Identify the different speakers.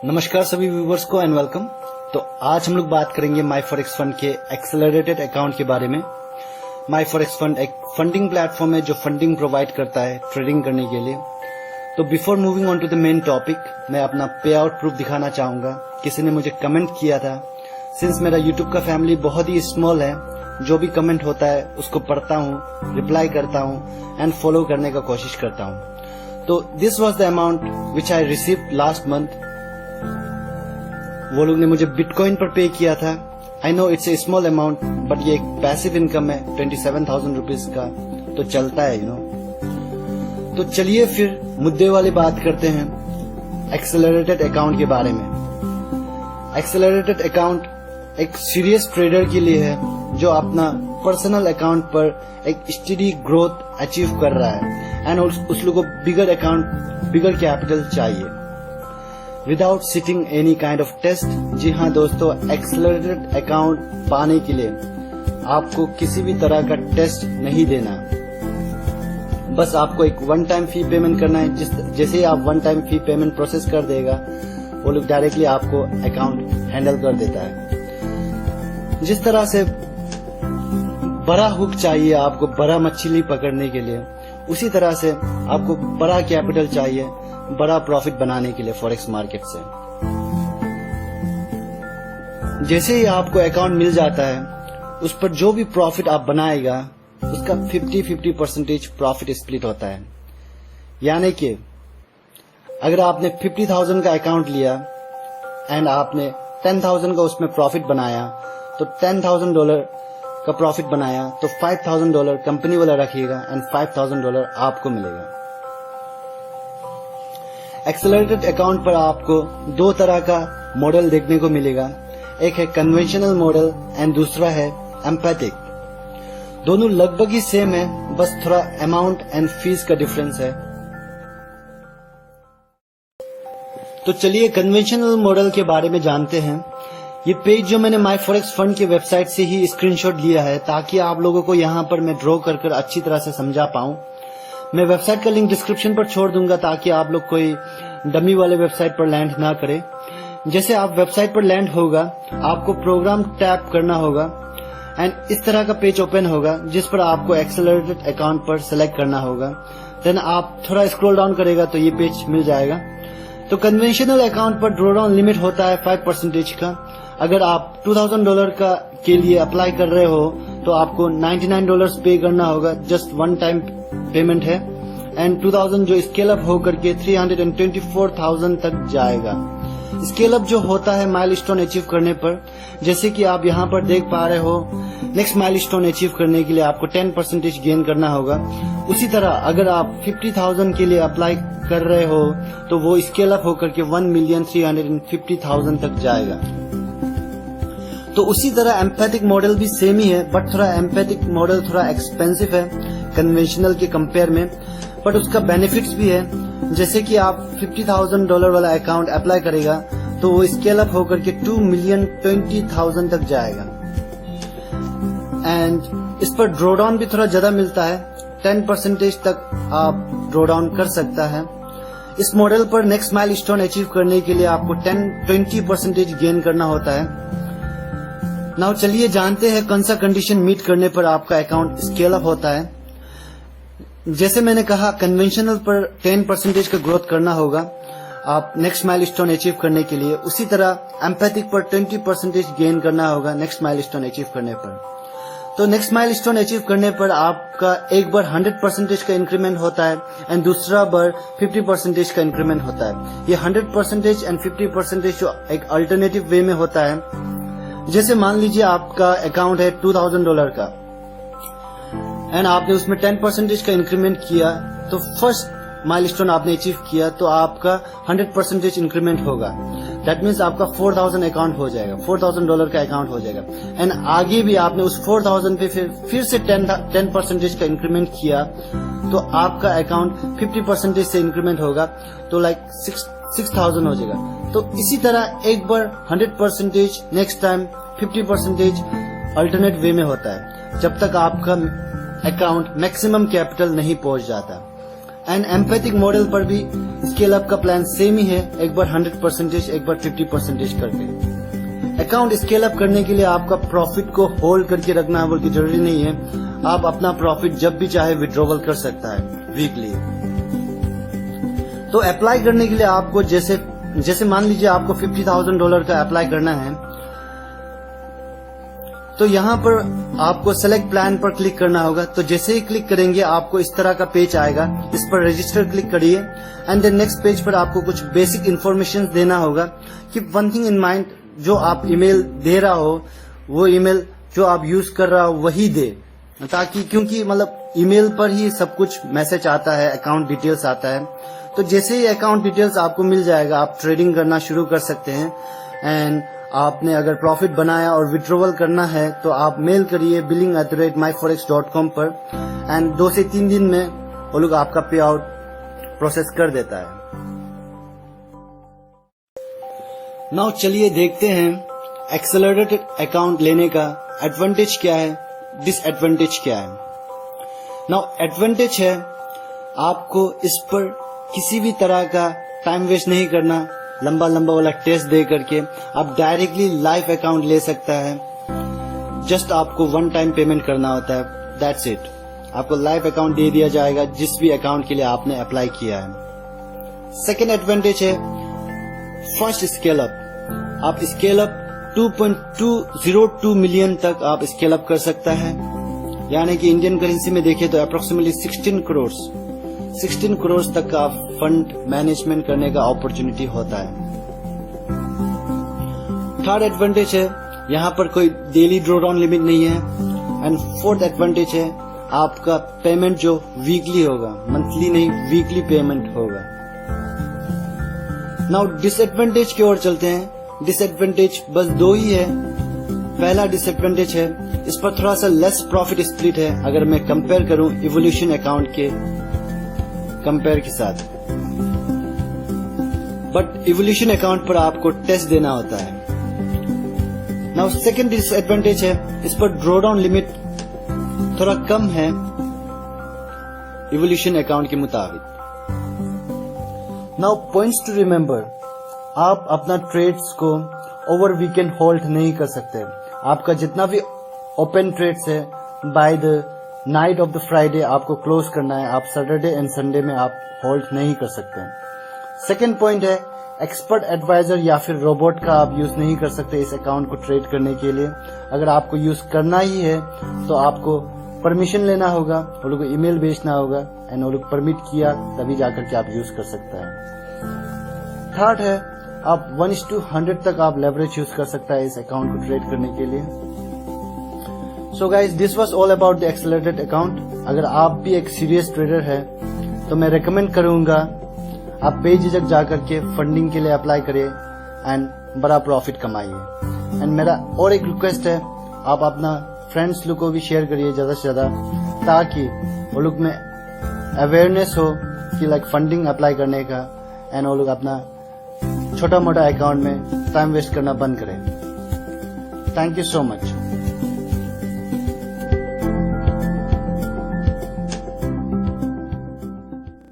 Speaker 1: नमस्कार सभी व्यूवर्स को एंड वेलकम। तो आज हम लोग बात करेंगे माई फॉरेक्स फंड के एक्सेलरेटेड अकाउंट के बारे में। माई फॉरेक्स फंड एक फंडिंग प्लेटफॉर्म है जो फंडिंग प्रोवाइड करता है ट्रेडिंग करने के लिए। तो before moving on to the main topic, मैं अपना पे आउट प्रूफ दिखाना चाहूंगा। किसी ने मुझे कमेंट किया था, सिंस मेरा यूट्यूब का फैमिली बहुत ही स्मॉल है, जो भी कमेंट होता है उसको पढ़ता हूँ, रिप्लाई करता हूँ एंड फॉलो करने का कोशिश करता हूँ। तो this was the amount which I received last month. वो लोग ने मुझे बिटकॉइन पर पे किया था। I know it's a small amount, but ये एक पैसिव इनकम है 27,000 रुपीज का, तो चलता है यू नो। तो चलिए फिर मुद्दे वाली बात करते हैं एक्सेलरेटेड अकाउंट के बारे में। एक्सेलरेटेड अकाउंट एक सीरियस ट्रेडर के लिए है जो अपना पर्सनल अकाउंट पर एक स्टडी ग्रोथ अचीव कर रहा है एंड उस लोगों को बिगर अकाउंट, बिगर कैपिटल चाहिए without sitting any kind of test. जी हाँ दोस्तों, एक्सेलरेटेड अकाउंट पाने के लिए आपको किसी भी तरह का टेस्ट नहीं देना, बस आपको एक वन टाइम फी पेमेंट करना है। जैसे ही आप one time fee payment process कर देगा, वो लोग डायरेक्टली आपको अकाउंट हैंडल कर देता है। जिस तरह से बड़ा हुक चाहिए आपको बड़ा मछली पकड़ने के लिए, उसी तरह से आपको बड़ा कैपिटल चाहिए बड़ा प्रॉफिट बनाने के लिए फॉरेक्स मार्केट से। जैसे ही आपको अकाउंट मिल जाता है, उस पर जो भी प्रॉफिट आप बनाएगा उसका 50-50% प्रॉफिट स्प्लिट होता है। यानी कि अगर आपने 50,000 का अकाउंट लिया एंड आपने 10,000 का उसमें प्रॉफिट बनाया, तो $10,000 का प्रॉफिट बनाया, तो $5,000 कंपनी वाला रखिएगा एंड $5,000 आपको मिलेगा। एक्सेलरेटेड अकाउंट पर आपको दो तरह का मॉडल देखने को मिलेगा। एक है कन्वेंशनल मॉडल एंड दूसरा है एम्पैथिक। दोनों लगभग ही सेम है, बस थोड़ा अमाउंट एंड फीस का डिफरेंस है। तो चलिए कन्वेंशनल मॉडल के बारे में जानते हैं। ये पेज जो मैंने माई फॉरेक्स फंड की वेबसाइट से ही स्क्रीनशॉट लिया है, ताकि आप लोगों को यहाँ पर मैं ड्रॉ कर अच्छी तरह से समझा पाऊं। मैं वेबसाइट का लिंक डिस्क्रिप्शन पर छोड़ दूंगा, ताकि आप लोग कोई डमी वाले वेबसाइट पर लैंड ना करें। जैसे आप वेबसाइट पर लैंड होगा, आपको प्रोग्राम टैप करना होगा एंड इस तरह का पेज ओपन होगा, जिस पर आपको एक्सेलरेटेड अकाउंट पर सेलेक्ट करना होगा। देन आप थोड़ा स्क्रॉल डाउन करेगा तो ये पेज मिल जाएगा। तो कन्वेंशनल अकाउंट पर ड्रॉ डाउन लिमिट होता है 5% का। अगर आप $2,000 का के लिए अप्लाई कर रहे हो, तो आपको $99 पे करना होगा, जस्ट वन टाइम पेमेंट है एंड 2000 जो स्केल अप होकर के 324,000 तक जाएगा। स्केल अप जो होता है माइलस्टोन अचीव करने पर, जैसे कि आप यहाँ पर देख पा रहे हो, नेक्स्ट माइलस्टोन अचीव करने के लिए आपको 10% गेन करना होगा। उसी तरह अगर आप 50,000 के लिए अप्लाई कर रहे हो, तो वो स्केल अप होकर के 1,350,000 तक जाएगा। तो उसी तरह एम्पैथिक मॉडल भी सेम ही है, बट थोड़ा एम्पैथिक मॉडल थोड़ा एक्सपेंसिव है कन्वेंशनल के कंपेयर में, बट उसका बेनिफिट्स भी है। जैसे कि आप $50,000 वाला अकाउंट अप्लाई करेगा, तो वो स्केल अप होकर के 2,20,000 तक जाएगा एंड इस पर ड्रॉ डाउन भी थोड़ा ज्यादा मिलता है, 10% तक आप ड्रॉ डाउन कर सकता है। इस मॉडल पर नेक्स्ट माइलस्टोन अचीव करने के लिए आपको 20% गेन करना होता है। नाउ चलिए जानते हैं कौन सा कंडीशन मीट करने पर आपका अकाउंट स्केल अप होता है। जैसे मैंने कहा, कन्वेंशनल पर 10% का ग्रोथ करना होगा आप नेक्स्ट माइलस्टोन अचीव करने के लिए। उसी तरह एम्पैथिक पर 20% गेन करना होगा नेक्स्ट माइलस्टोन अचीव करने पर। तो नेक्स्ट माइलस्टोन अचीव करने पर आपका एक बार 100% का इंक्रीमेंट होता है एंड दूसरा बार 50% का इंक्रीमेंट होता है। ये 100% एंड 50% जो एक अल्टरनेटिव वे में होता है। जैसे मान लीजिए आपका अकाउंट है $2,000 का एंड आपने उसमें 10% का इंक्रीमेंट किया, तो फर्स्ट माइलस्टोन आपने अचीव किया, तो आपका 100% इंक्रीमेंट होगा। दैट मीन्स आपका 4,000 अकाउंट हो जाएगा, $4,000 का अकाउंट हो जाएगा एंड आगे भी आपने उस 4,000 पे फिर से 10% का इंक्रीमेंट किया, तो आपका अकाउंट 50% से इंक्रीमेंट होगा, तो लाइक 6,000 हो जाएगा। तो इसी तरह एक बार 100%, नेक्स्ट टाइम 50% अल्टरनेट वे में होता है, जब तक आपका अकाउंट मैक्सिमम कैपिटल नहीं पहुंच जाता। एंड एम्पैथिक मॉडल पर भी स्केल अप का प्लान सेम ही है, एक बार 100%, एक बार 50% करके। अकाउंट स्केल अप करने के लिए आपका प्रॉफिट को होल्ड करके रखना है बोल के जरूरी नहीं है, आप अपना प्रॉफिट जब भी चाहे विड्रॉवल कर सकता है वीकली। तो अप्लाई करने के लिए आपको जैसे मान लीजिए आपको $50,000 का अप्लाई करना है, तो यहाँ पर आपको सेलेक्ट प्लान पर क्लिक करना होगा। तो जैसे ही क्लिक करेंगे आपको इस तरह का पेज आएगा, इस पर रजिस्टर क्लिक करिए एंड देन नेक्स्ट पेज पर आपको कुछ बेसिक इन्फॉर्मेशन देना होगा कि वन थिंग इन माइंड, जो आप ईमेल दे रहा हो वो ईमेल जो आप यूज कर रहा हो वही दे, ताकि क्योंकि मतलब ईमेल पर ही सब कुछ मैसेज आता है, अकाउंट डिटेल्स आता है। तो जैसे ही अकाउंट डिटेल्स आपको मिल जाएगा आप ट्रेडिंग करना शुरू कर सकते हैं। एंड आपने अगर प्रॉफिट बनाया और विड्रॉवल करना है तो आप मेल करिए billing@myforex.com पर एंड 2 से 3 दिन में वो लोग आपका पे आउट प्रोसेस कर देता है। नाउ चलिए देखते हैं एक्सेलरेटेड अकाउंट लेने का एडवांटेज क्या है, डिसएडवांटेज क्या है। नाउ एडवांटेज है आपको इस पर किसी भी तरह का टाइम वेस्ट नहीं करना, लंबा वाला टेस्ट दे करके आप डायरेक्टली लाइव अकाउंट ले सकता है। जस्ट आपको 1 टाइम पेमेंट करना होता है, दैट्स इट। आपको लाइव अकाउंट दे दिया जाएगा जिस भी अकाउंट के लिए आपने अप्लाई किया है। सेकेंड एडवांटेज है फर्स्ट स्केल अप। आप स्केल अप 2.202 मिलियन तक आप स्केल अप कर सकता है, यानी कि इंडियन करेंसी में देखें तो अप्रोक्सीमेटली 16 करोड़ तक का फंड मैनेजमेंट करने का अपॉर्चुनिटी होता है। थर्ड एडवांटेज है यहाँ पर कोई डेली ड्रॉ डाउन लिमिट नहीं है। एंड फोर्थ एडवांटेज है आपका पेमेंट जो वीकली होगा, मंथली नहीं वीकली पेमेंट होगा। नाउ डिसएडवांटेज की ओर चलते हैं। डिसएडवांटेज बस 2 ही है। पहला डिसएडवांटेज है इस पर थोड़ा सा लेस प्रॉफिट स्प्लिट है अगर मैं कंपेयर करूं इवोल्यूशन अकाउंट के कंपेयर के साथ, बट इवोल्यूशन अकाउंट पर आपको टेस्ट देना होता है। नाउ सेकंड डिसएडवांटेज है इस पर ड्रॉ डाउन लिमिट थोड़ा कम है इवोल्यूशन अकाउंट के मुताबिक। नाउ पॉइंट्स टू रिमेंबर, आप अपना ट्रेड्स को ओवर वीकेंड होल्ड नहीं कर सकते। आपका जितना भी ओपन ट्रेड्स है by the night of the Friday आपको क्लोज करना है। आप सैटरडे एंड संडे में आप होल्ड नहीं कर सकते। सेकेंड पॉइंट है एक्सपर्ट एडवाइजर या फिर रोबोट का आप यूज नहीं कर सकते इस अकाउंट को ट्रेड करने के लिए। अगर आपको यूज करना ही है तो आपको परमिशन लेना होगा, वो लोग को ईमेल भेजना होगा एंड वो लोग परमिट किया तभी जाकर के आप यूज कर सकते हैं। थर्ड है आप 1:100 तक आप लेवरेज यूज कर सकता है इस अकाउंट को ट्रेड करने के लिए। So guys this was all about the accelerated account. अगर आप भी एक सीरियस ट्रेडर है तो मैं रेकमेंड करूंगा आप बेझिझक जाकर के फंडिंग के लिए अप्लाई करिए एंड बड़ा प्रॉफिट कमाइए। एंड मेरा और एक रिक्वेस्ट है आप अपना फ्रेंड्स लोग को भी शेयर करिए ज्यादा से ज्यादा, ताकि वो लोग में अवेयरनेस हो कि लाइक फंडिंग अप्लाई करने का एंड वो लोग अपना छोटा मोटा अकाउंट में टाइम वेस्ट करना बंद करें। Thank you so much.